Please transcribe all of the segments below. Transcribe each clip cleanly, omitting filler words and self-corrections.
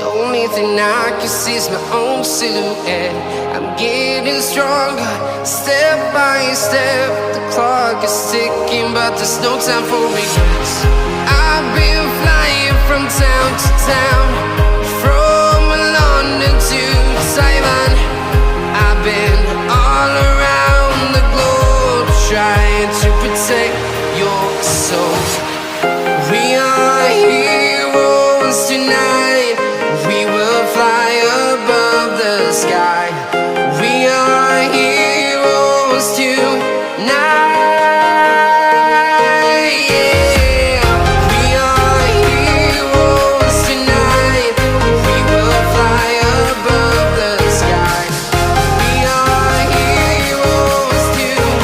only thing I can see is my own silhouette. I'm getting stronger, step by step. The clock is ticking, but there's no time for regrets. I've been flying from town to town, from London to Taiwan. I've been all around the globe, trying to protect your soul. We are heroes tonight. We will fly above the sky. We are heroes tonight. Yeah. We are heroes tonight. We will fly above the sky. We are heroes tonight.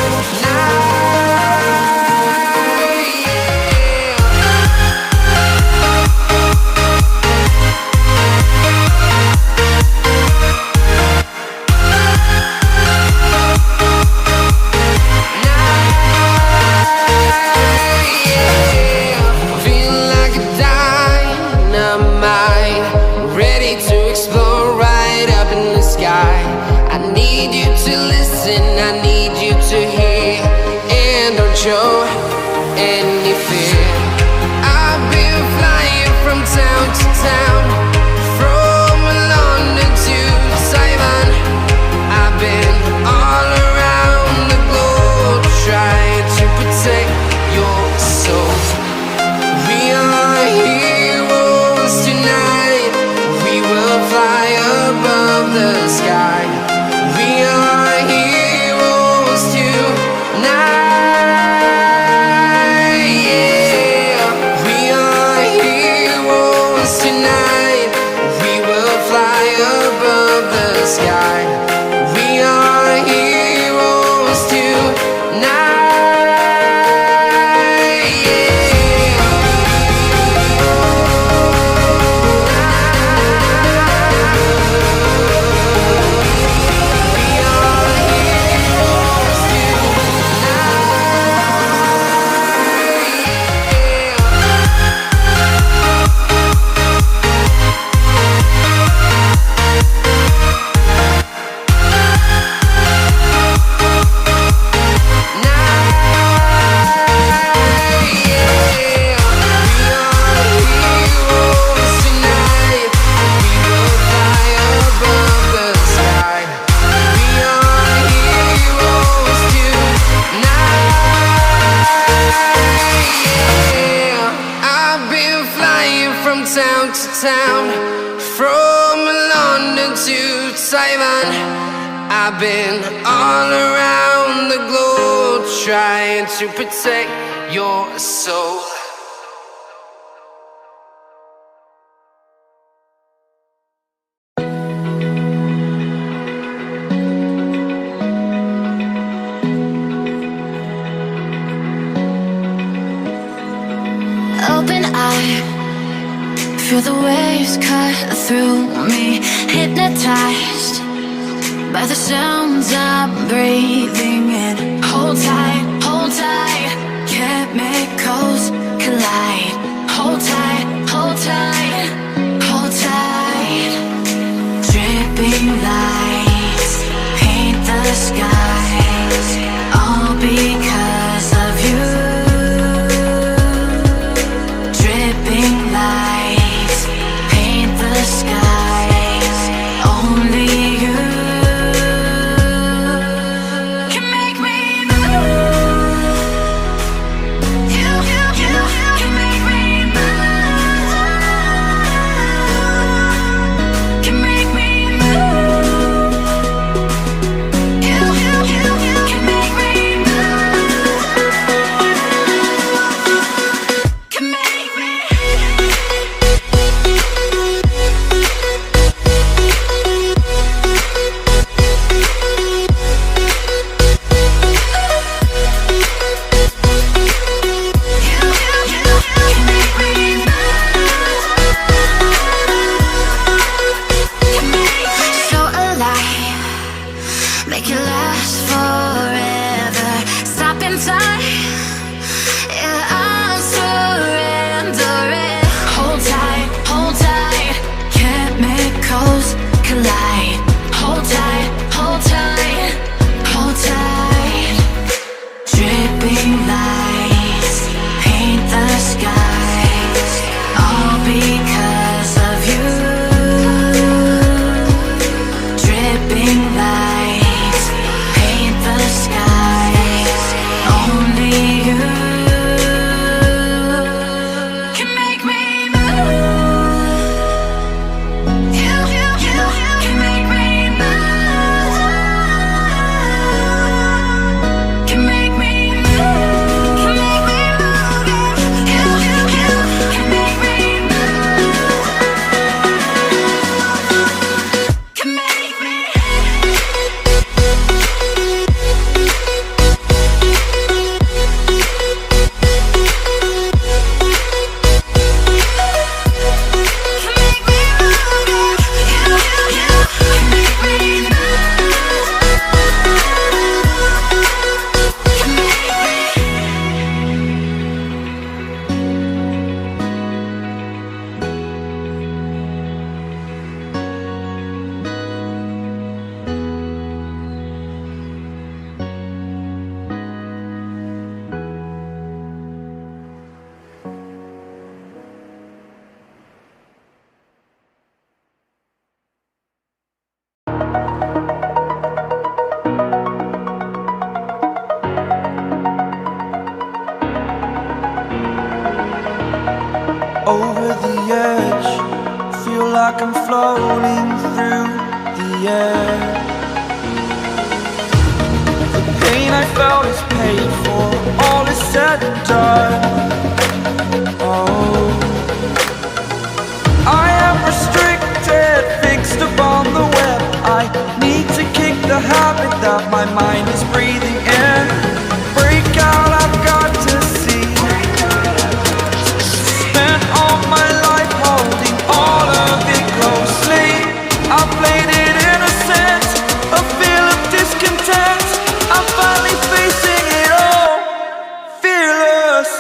Show any fear. I've been flying from town to town, from London to Taiwan. I've been all around the globe, trying to protect your soul. We are heroes tonight. We will fly above the sky. We are heroes tonight. Sky. We are heroes tonight. Yeah. We are heroes town to town, from London to Taiwan. I've been all around the globe, trying to protect your soul. Open eye, feel the waves cut through me, hypnotized by the sounds I'm breathing in. Hold tight, chemicals collide. Hold tight, hold tight, hold tight. Dripping lights paint the skies, all because of you. Dripping lights paint the skies, only you can make me move. You can make me like I'm floating through the air. The pain I felt is paid for, all is said and done. Oh, I am restricted, fixed upon the web. I need to kick the habit that my mind is breathing in. Break out, I've got to see. Spent all my life holding all of it closely. I played it innocent, a feel of discontent. I'm finally facing it all, fearless.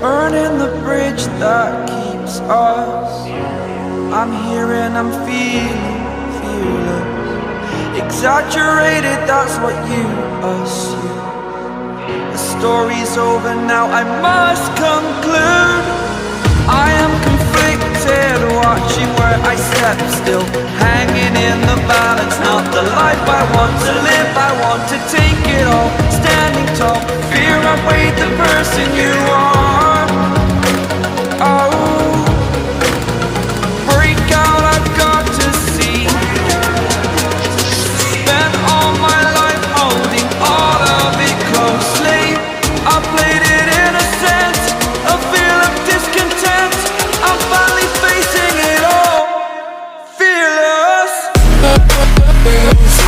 Burning the bridge that keeps us. I'm here and I'm feeling fearless. Exaggerated, that's what you assume. The story's over now, I must conclude. I am conflicted, watching where I step still, hanging in the balance. Not the life I want to live, I want to take it all. Standing tall, fear outweighed the person you are. Oh, break out, I've got to see. Spent all my life holding all of it closely. I played it innocent, a feel of discontent. I'm finally facing it all, fearless. Fearless.